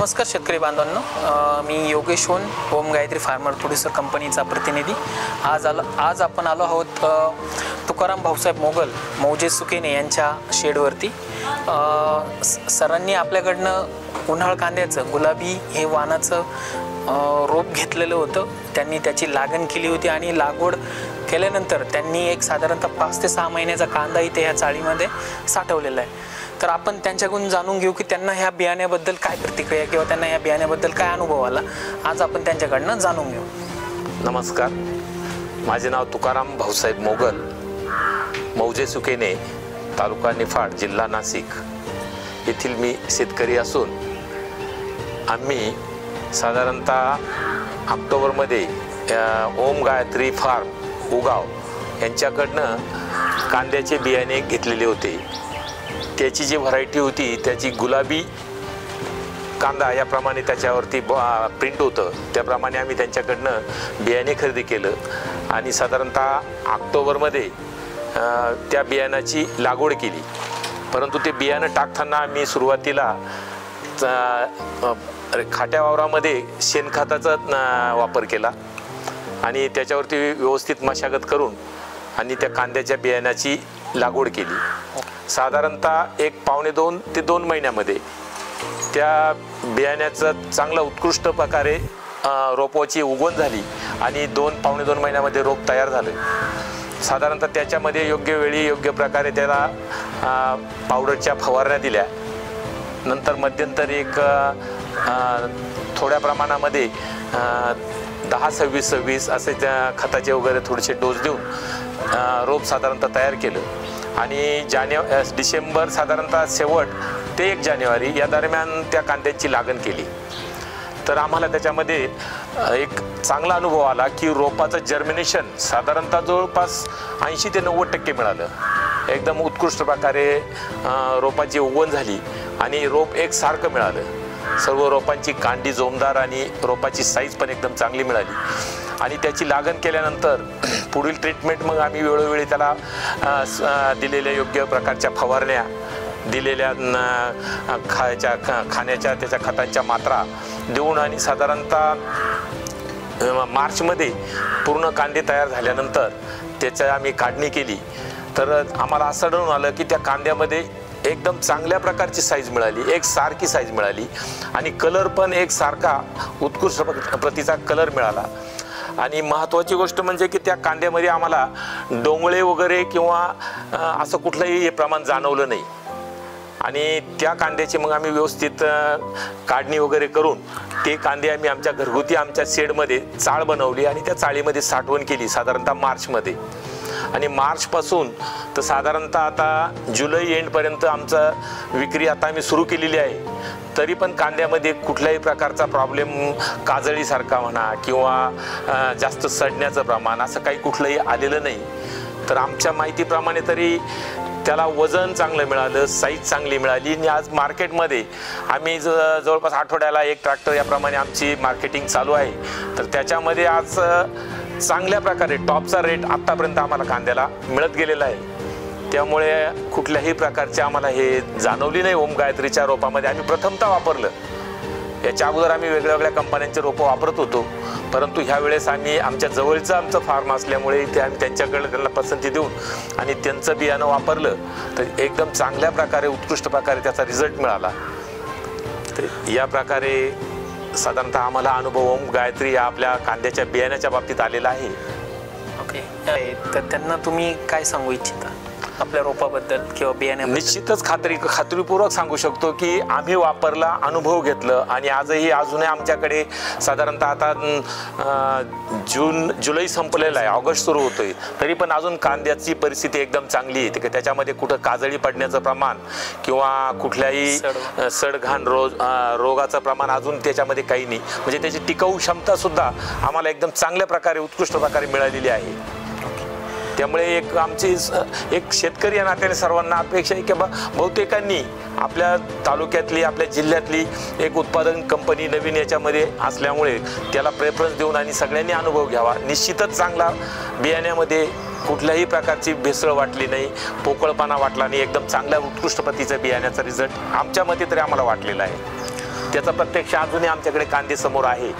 नमस्कार शेतकरी बांधवांनो, मी योगेश होन, ओम गायत्री फार्मर प्रोड्युसर कंपनीचा प्रतिनिधी। आज आपण आलो आहोत तुकाराम भाऊसाहेब मोगल मौजे सुकेने यांच्या शेडवरती। सरांनी आपल्याकडनं उन्हाळ कांद्याचं गुलाबी हे वाणाचं रोप घेतलेलं होतं। त्यांनी त्याची लागण केली होती आणि लागवड केल्यानंतर त्यांनी एक साधारणतः 5 ते 6 महिन्याचा कांदा इथे ह्या चाळीमध्ये साठवलेला आहे। तर आपण त्यांच्याकडून जाणून घेऊ की त्यांना ह्या बियाण्याबद्दल काय प्रतिक्रिया किंवा त्यांना ह्या बियाण्याबद्दल काय अनुभव आला। आज आपण त्यांच्याकडनं जाणून घेऊ। नमस्कार, माझे नाव तुकाराम भाऊसाहेब मोगल, मौजे सुकेने, तालुका निफाड, जिल्हा नाशिक येथील मी शेतकरी असून आम्ही साधारणतः ऑक्टोबरमध्ये ओम गायत्री फार्म उगाव यांच्याकडनं कांद्याचे बियाणे घेतलेले होते। त्याची जी व्हरायटी होती त्याची गुलाबी कांदा याप्रमाणे त्याच्यावरती प्रिंट होतं, त्याप्रमाणे आम्ही त्यांच्याकडनं बियाणे खरेदी केलं आणि साधारणतः ऑक्टोबरमध्ये त्या बियाणाची लागवड केली। परंतु ते बियाणं टाकताना आम्ही सुरुवातीला खाट्या वावरामध्ये शेणखताचा वापर केला आणि त्याच्यावरती व्यवस्थित मशागत करून आणि त्या कांद्याच्या बियाण्याची लागवड केली। साधारणतः एक 1.5 ते 2 महिन्यामध्ये त्या बियाण्याचं चांगला उत्कृष्ट प्रकारे रोपाची उगवण झाली आणि 2-2.5 महिन्यामध्ये रोप तयार झालं। साधारणतः त्याच्यामध्ये योग्य वेळी योग्य प्रकारे त्याला पावडरच्या फवारण्या दिल्या। नंतर मध्यंतरी एक थोड्या प्रमाणामध्ये 10-26-26 असे त्या खताचे वगैरे थोडेसे डोस देऊन रोप साधारणतः तयार केलं आणि डिसेंबर साधारणतः शेवट ते 1 जानेवारी या दरम्यान त्या कांद्याची लागण केली। तर आम्हाला त्याच्यामध्ये एक चांगला अनुभव आला की रोपाचं जर्मिनेशन साधारणतः जवळपास 80 ते 90% मिळालं। एकदम उत्कृष्ट प्रकारे रोपाची उगवण झाली आणि रोप एकसारखं मिळालं। सर्व रोपांची कांडी जोमदार आणि रोपाची साईज पण एकदम चांगली मिळाली आणि त्याची लागण केल्यानंतर पुढील ट्रीटमेंट मग आम्ही वेळोवेळी त्याला दिलेल्या योग्य प्रकारच्या फवारण्या, दिलेल्या खाण्याच्या त्याच्या खतांच्या मात्रा देऊन आणि साधारणतः मार्चमध्ये पूर्ण कांदे तयार झाल्यानंतर त्याची आम्ही काढणी केली। तर आम्हाला असं आढळून आलं की त्या कांद्यामध्ये एकदम चांगल्या प्रकारची साईज मिळाली, एक सारखी साईज मिळाली आणि कलर पण एक सारखा उत्कृष्ट प्रतीचा कलर मिळाला। आणि महत्त्वाची गोष्ट म्हणजे की त्या कांद्यामध्ये आम्हाला डोंगळे वगैरे किंवा असं कुठलंही प्रमाण जाणवलं नाही आणि त्या कांद्याची मग आम्ही व्यवस्थित काढणी वगैरे करून ते कांदे आम्ही आमच्या घरगुती आमच्या शेडमध्ये चाळ बनवली आणि त्या चाळीमध्ये साठवण केली साधारणतः मार्चमध्ये। आणि मार्चपासून तर साधारणतः आता जुलै एंडपर्यंत आमचं विक्री आता आम्ही सुरू केलेली आहे। तरी पण कांद्यामध्ये कुठल्याही प्रकारचा प्रॉब्लेम, काजळीसारखा म्हणा किंवा जास्त सडण्याचं प्रमाण असं काही कुठलंही आलेलं नाही। तर आमच्या माहितीप्रमाणे तरी त्याला वजन चांगलं मिळालं, साईज चांगली मिळाली आणि आज मार्केटमध्ये आम्ही जवळपास आठवड्याला 1 ट्रॅक्टर याप्रमाणे आमची मार्केटिंग चालू आहे। तर त्याच्यामध्ये आज चांगल्या प्रकारे टॉपचा रेट आत्तापर्यंत आम्हाला कांद्याला मिळत गेलेला आहे। त्यामुळे कुठल्याही प्रकारचे आम्हाला हे जाणवली नाही। ओम गायत्रीच्या रोपामध्ये आम्ही प्रथमतः वापरलं। याच्या अगोदर आम्ही वेगळ्या कंपन्यांचे रोपं वापरत होतो, परंतु ह्यावेळेस आम्ही आमच्या जवळचं आमचं फार्म असल्यामुळे इथे आम्ही त्यांच्याकडे त्यांना पसंती देऊन आणि त्यांचं बियाणं वापरलं तर एकदम चांगल्या प्रकारे उत्कृष्ट प्रकारे त्याचा रिझल्ट मिळाला। तर या प्रकारे साधारणतः आम्हाला अनुभव ओम गायत्री या आपल्या कांद्याच्या बियाण्याच्या बाबतीत आलेला आहे। ओके, तर त्यांना तुम्ही काय सांगू इच्छिता आपल्या रोपाबद्दल किंवा बियाण्याबद्दल? निश्चितच खात्रीपूर्वक सांगू शकतो की आम्ही वापरला, अनुभव घेतलं आणि अजूनही आमच्याकडे साधारणतः आता जुलै संपलेला आहे, ऑगस्ट सुरू होतोय, तरी पण अजून कांद्याची परिस्थिती एकदम चांगली आहे की त्याच्यामध्ये कुठं काजळी पडण्याचं प्रमाण किंवा कुठल्याही सडघाण रोगाचं प्रमाण अजून त्याच्यामध्ये काही नाही। म्हणजे त्याची टिकाऊ क्षमता सुद्धा आम्हाला एकदम चांगल्या प्रकारे उत्कृष्ट प्रकारे मिळालेली आहे। त्यामुळे एक शेतकरी या नात्याने सर्वांना अपेक्षा आहे की बहुतेकांनी आपल्या तालुक्यातली, आपल्या जिल्ह्यातली एक उत्पादन कंपनी नवीन याच्यामध्ये असल्यामुळे त्याला प्रेफरन्स देऊन आणि सगळ्यांनी अनुभव घ्यावा। निश्चितच चांगला बियाण्यामध्ये कुठल्याही प्रकारची भेसळ वाटली नाही, पोकळपणा वाटला नाही, एकदम चांगल्या उत्कृष्ट प्रतीच्या बियाण्याचा रिझल्ट आमच्या मते तरी आम्हाला वाटलेला आहे। त्याचा प्रत्यक्ष अजूनही आमच्याकडे कांदे समोर आहे